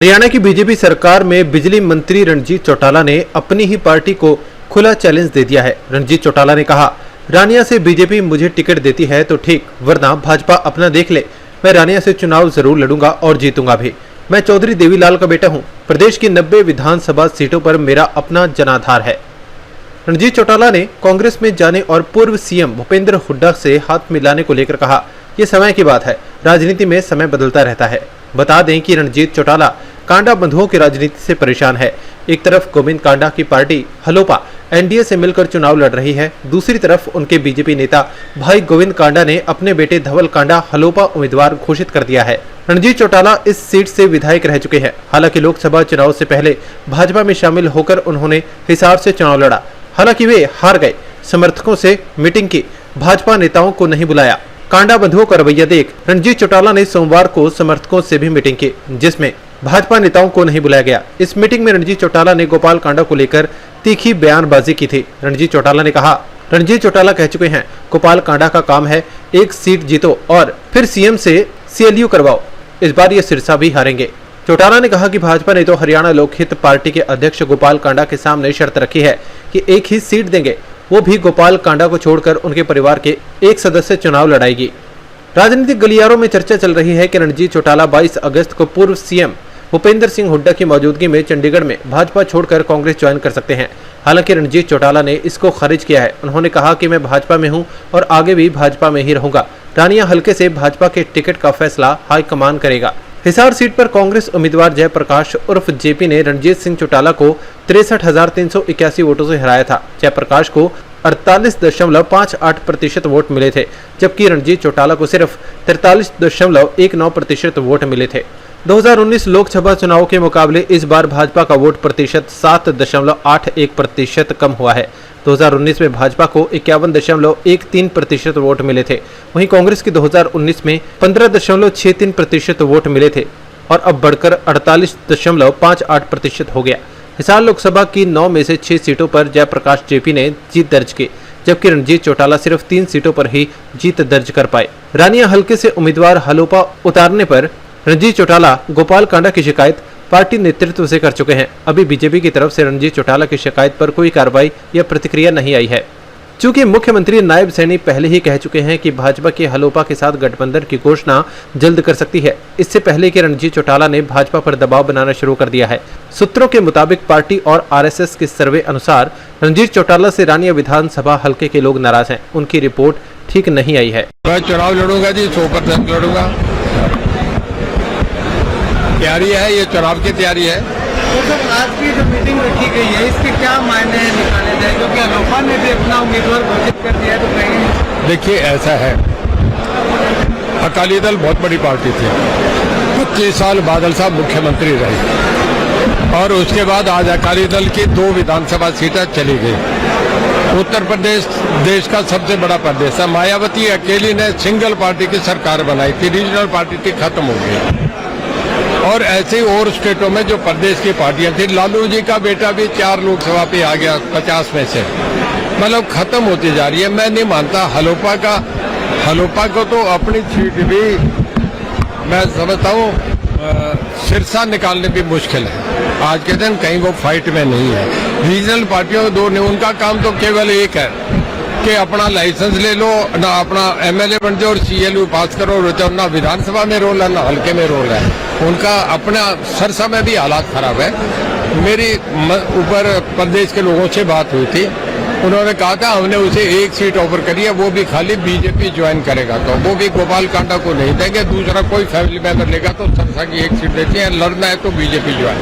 हरियाणा की बीजेपी सरकार में बिजली मंत्री रणजीत चौटाला ने अपनी ही पार्टी को खुला चैलेंज दे दिया है। रणजीत चौटाला ने कहा, रानिया से बीजेपी मुझे टिकट देती है तो ठीक, वरना भाजपा अपना देख ले। मैं रानिया से चुनाव जरूर लड़ूंगा और जीतूंगा भी। मैं चौधरी देवीलाल का बेटा हूं। प्रदेश की 90 विधानसभा सीटों पर मेरा अपना जनाधार है। रणजीत चौटाला ने कांग्रेस में जाने और पूर्व सीएम भूपेंद्र हुड्डा से हाथ मिलाने को लेकर कहा, यह समय की बात है, राजनीति में समय बदलता रहता है। बता दें कि रणजीत चौटाला कांडा बंधुओं की राजनीति से परेशान है। एक तरफ गोविंद कांडा की पार्टी हलोपा एनडीए से मिलकर चुनाव लड़ रही है, दूसरी तरफ उनके बीजेपी नेता भाई गोविंद कांडा ने अपने बेटे धवल कांडा हलोपा उम्मीदवार घोषित कर दिया है। रणजीत चौटाला इस सीट से विधायक रह चुके हैं। हालांकि लोकसभा चुनाव से पहले भाजपा में शामिल होकर उन्होंने हिसार से चुनाव लड़ा। हालांकि वे हार गए। समर्थकों से मीटिंग की, भाजपा नेताओं को नहीं बुलाया। कांडा बंधुओं का रवैया देख रणजीत चौटाला ने सोमवार को समर्थकों से भी मीटिंग की, जिसमें भाजपा नेताओं को नहीं बुलाया गया। इस मीटिंग में रणजीत चौटाला ने गोपाल कांडा को लेकर तीखी बयानबाजी की थी। रणजीत चौटाला कह चुके हैं, गोपाल कांडा का काम है एक सीट जीतो और फिर सीएम से सीएलयू करवाओ। इस बार ये सिरसा भी हारेंगे। चौटाला ने कहा कि भाजपा ने तो हरियाणा लोकहित पार्टी के अध्यक्ष गोपाल कांडा के सामने शर्त रखी है कि एक ही सीट देंगे, वो भी गोपाल कांडा को छोड़कर उनके परिवार के एक सदस्य चुनाव लड़ाएगी। राजनीतिक गलियारों में चर्चा चल रही है कि रणजीत चौटाला 22 अगस्त को पूर्व सीएम भूपेंद्र सिंह हुड्डा की मौजूदगी में चंडीगढ़ में भाजपा छोड़कर कांग्रेस ज्वाइन कर सकते हैं। हालांकि रणजीत चौटाला ने इसको खारिज किया है। उन्होंने कहा कि मैं भाजपा में हूं और आगे भी भाजपा में ही रहूंगा। रानिया हलके से भाजपा के टिकट का फैसला हाईकमान करेगा। हिसार सीट पर कांग्रेस उम्मीदवार जयप्रकाश उर्फ जेपी ने रणजीत सिंह चौटाला को 63,381 वोटों से हराया था। जयप्रकाश को 48.58% वोट मिले थे, जबकि रणजीत चौटाला को सिर्फ 43.19% वोट मिले थे। 2019 लोकसभा चुनाव के मुकाबले इस बार भाजपा का वोट प्रतिशत 7.81% कम हुआ है। 2019 में भाजपा को 51.13% वोट मिले थे, वहीं कांग्रेस की 2019 में 15.63% वोट मिले थे और अब बढ़कर 48.58% हो गया। हिसार लोकसभा की 9 में से 6 सीटों पर जयप्रकाश जेपी ने जीत दर्ज की, जबकि रणजीत चौटाला सिर्फ 3 सीटों पर ही जीत दर्ज कर पाए। रानिया हलके से उम्मीदवार हलोपा उतारने पर रणजीत चौटाला गोपाल कांडा की शिकायत पार्टी नेतृत्व से कर चुके हैं। अभी बीजेपी की तरफ से रणजीत चौटाला की शिकायत पर कोई कार्रवाई या प्रतिक्रिया नहीं आई है। चूंकि मुख्यमंत्री नायब सैनी पहले ही कह चुके हैं कि भाजपा के हलोपा के साथ गठबंधन की घोषणा जल्द कर सकती है, इससे पहले कि रणजीत चौटाला ने भाजपा पर दबाव बनाना शुरू कर दिया है। सूत्रों के मुताबिक पार्टी और आरएसएस के सर्वे अनुसार रणजीत चौटाला से रानिया विधानसभा हल्के के लोग नाराज हैं। उनकी रिपोर्ट ठीक नहीं आई है। मैं चुनाव लड़ूंगा जी, 100% लड़ूंगा। तैयारी है, ये चुनाव की तैयारी है। तो सर, आज की जो मीटिंग रखी गई है, इसके क्या मायने निकाले जाए, क्योंकि हलोपा ने भी अपना उम्मीदवार घोषित कर दिया है, तो कहीं देखिए ऐसा है, अकाली दल बहुत बड़ी पार्टी थी। 25 साल बादल साहब मुख्यमंत्री रहे और उसके बाद आज अकाली दल की 2 विधानसभा सीटें चली गई। उत्तर प्रदेश देश का सबसे बड़ा प्रदेश है। मायावती अकेली ने सिंगल पार्टी की सरकार बनाई थी, रीजनल पार्टी थी, खत्म हो गई। और ऐसे ही और स्टेटों में जो प्रदेश की पार्टियां थी, लालू जी का बेटा भी 4 लोकसभा पे आ गया 50 में से, मतलब खत्म होती जा रही है। मैं नहीं मानता हलोपा को तो अपनी सीट भी मैं समझता हूँ सिरसा निकालने भी मुश्किल है। आज के दिन कहीं वो फाइट में नहीं है। रीजनल पार्टियों 2 ने, उनका काम तो केवल एक है कि अपना लाइसेंस ले लो, ना अपना एमएलए बन जाओ और सीएलयू पास करो, ना विधानसभा में रोल है ना हल्के में रोल है। उनका अपना सरसा में भी हालात खराब है। मेरी ऊपर प्रदेश के लोगों से बात हुई थी, उन्होंने कहा था हमने उसे 1 सीट ऑफर करी है, वो भी खाली बीजेपी ज्वाइन करेगा, तो वो भी गोपाल कांडा को नहीं देंगे। दूसरा कोई फैमिली मेंबर लेगा तो सरसा की 1 सीट देते हैं। लड़ना है तो बीजेपी ज्वाइन।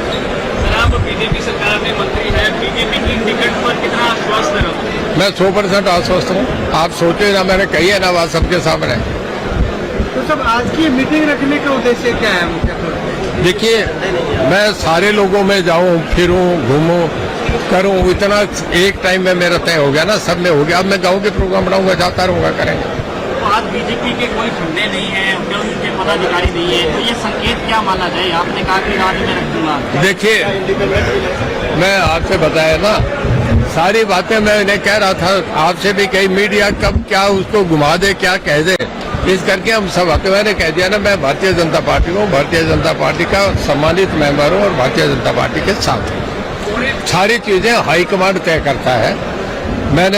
बीजेपी सरकार में मंत्री है, बीजेपी की टिकट पर कितना आश्वस्त है? मैं 100% आश्वस्त हूँ। आप सोचे ना, मैंने कही है ना बात सबके सामने। तो सब आज की मीटिंग रखने का उद्देश्य क्या है मुख्य तौर पर? देखिए, मैं सारे लोगों में जाऊं, फिरूं, घूमूं, करूं, इतना एक टाइम में मेरा तय हो गया ना, सब में हो गया। अब मैं गाँव के प्रोग्राम बनाऊंगा, जाता रहूंगा, करेंगे। तो आज बीजेपी के कोई झंडे नहीं है, उनके पदाधिकारी नहीं है, तो ये संकेत क्या माना जाए? आपने कहा कि आज मैं रख दूंगा। देखिए, मैं आपसे बताया ना, सारी बातें मैं इन्हें कह रहा था, आपसे भी कही मीडिया कब क्या उसको घुमा दे, क्या कह दे, इस करके हम सब आते मैंने कह दिया ना, मैं भारतीय जनता पार्टी हूँ, भारतीय जनता पार्टी का सम्मानित मेंबर हूँ और भारतीय जनता पार्टी के साथ हूँ। सारी चीजें हाईकमांड तय करता है, मैं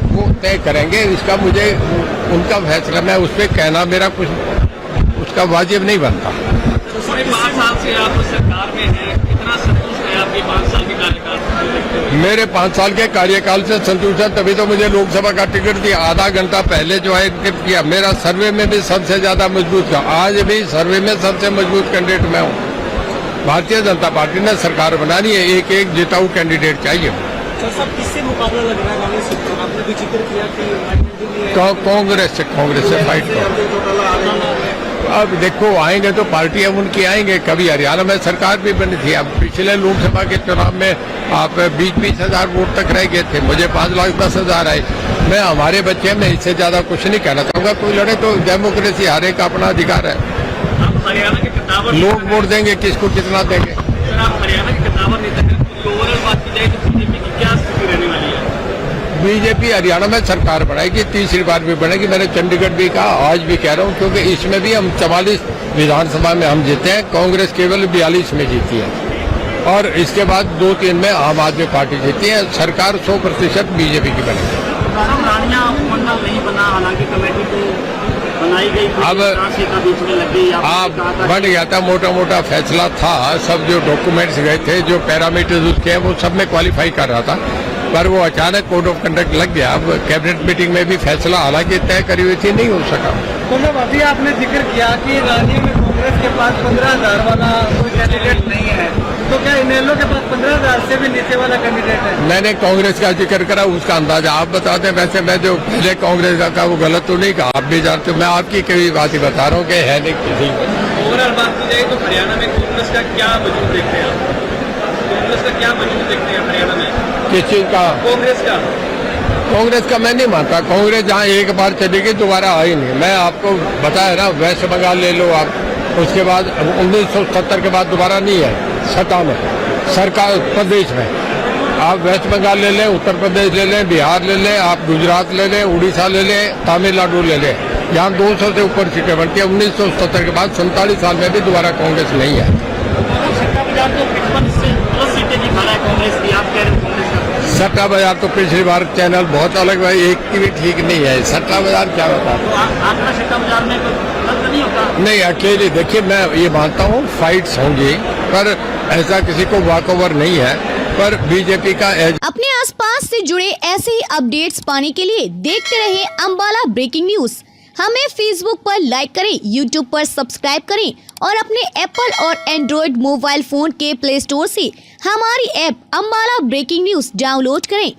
वो तय करेंगे। इसका मुझे उनका फैसला, मैं उस पर कहना मेरा कुछ उसका वाजिब नहीं बनता। 5 साल से आप सरकार में हैं, कितना संतुष्ट है आपके 5 साल के कार्यकाल? मेरे 5 साल के कार्यकाल से संतुष्ट है, तभी तो मुझे लोकसभा का टिकट दिया। आधा घंटा पहले जो है टिकट किया, मेरा सर्वे में भी सबसे ज्यादा मजबूत था, आज भी सर्वे में सबसे मजबूत कैंडिडेट मैं हूँ। भारतीय जनता पार्टी ने सरकार बनानी है, एक एक जिताऊ कैंडिडेट चाहिए। सब किससे मुकाबला लग रहा है कांग्रेस से? आपने भी जिक्र किया कि कांग्रेस से फाइट करो। अब देखो आएंगे तो पार्टियां उनकी आएंगे। कभी हरियाणा में सरकार भी बनी थी, अब पिछले लोकसभा के चुनाव में आप 20-20 हजार वोट तक रह गए थे, मुझे 5,10,000 आए। मैं हमारे बच्चे में इससे ज्यादा कुछ नहीं कहना चाहूंगा। कोई लड़े तो डेमोक्रेसी, हारे का अपना अधिकार है। हरियाणा के कद्दावर लोग वोट देंगे, किसको कितना देंगे। आप हरियाणा के कद्दावर नेता हैं, ओवरऑल बात की जाए तो बीजेपी की क्या स्थिति रहने वाली है? बीजेपी हरियाणा में सरकार बनाएगी, तीसरी बार भी बनेगी। मैंने चंडीगढ़ भी कहा, आज भी कह रहा हूँ, क्योंकि इसमें भी हम 44 विधानसभा में हम जीते हैं, कांग्रेस केवल 42 में जीती है और इसके बाद 2-3 में आम आदमी पार्टी जीती है। सरकार 100% बीजेपी की बनेगी। रानिया उपमंडल नहीं बना, हालांकि कमेटी तो बनाई गई, अब बीच में लग गई। आप बन गया था, मोटा मोटा फैसला था, सब जो डॉक्यूमेंट्स गए थे, जो पैरामीटर्स उसके हैं, वो सब में क्वालिफाई कर रहा था, पर वो अचानक कोड ऑफ कंडक्ट लग गया। अब कैबिनेट मीटिंग में भी फैसला हालांकि तय करी हुई थी, नहीं हो सका। तो जब अभी आपने जिक्र किया कि रानिया में कांग्रेस के पास 15,000 वाला कोई कैंडिडेट नहीं है, तो क्या इनेलो के पास 15,000 से भी नीचे वाला कैंडिडेट है? मैंने कांग्रेस का जिक्र करा, उसका अंदाजा आप बता दें। वैसे मैं जो पहले कांग्रेस का था वो गलत तो नहीं कहा, आप भी जानते हो। मैं आपकी कई बात ही बता रहा हूँ कि है नहीं किसी। ओवरऑल बात की जाए तो हरियाणा में कांग्रेस का क्या वजूद देखते हैं आप? कांग्रेस का क्या वजूद देखते हैं हरियाणा में? किस चीज का? कांग्रेस का मैं नहीं मानता। कांग्रेस जहाँ एक बार चलेगी दोबारा आई नहीं। मैं आपको बताया ना, वेस्ट बंगाल ले लो आप, उसके बाद 1970 के बाद दोबारा नहीं है सत्ता में सरकार प्रदेश में। आप वेस्ट बंगाल ले लें, उत्तर प्रदेश ले लें, बिहार ले लें, आप गुजरात ले लें, उड़ीसा ले लें, तमिलनाडु ले लें, यहाँ 200 से ऊपर सीटें बनती है। 1970 के बाद 47 साल में भी दोबारा कांग्रेस नहीं है। सट्टा बाजार तो पिछली बार चैनल बहुत अलग है, एक की भी ठीक नहीं है। सट्टा बाजार क्या होता है? सट्टा बाजार में नहीं होता? नहीं, अकेले देखिए, मैं ये मानता हूँ फाइट्स होंगी, पर ऐसा किसी को वॉकओवर नहीं है। पर बीजेपी का अपने आसपास से जुड़े ऐसे ही अपडेट्स पाने के लिए देखते रहे अम्बाला ब्रेकिंग न्यूज। हमें फेसबुक पर लाइक करें, यूट्यूब पर सब्सक्राइब करें और अपने एप्पल और एंड्रॉइड मोबाइल फोन के प्ले स्टोर से हमारी app Ambala breaking news download करें।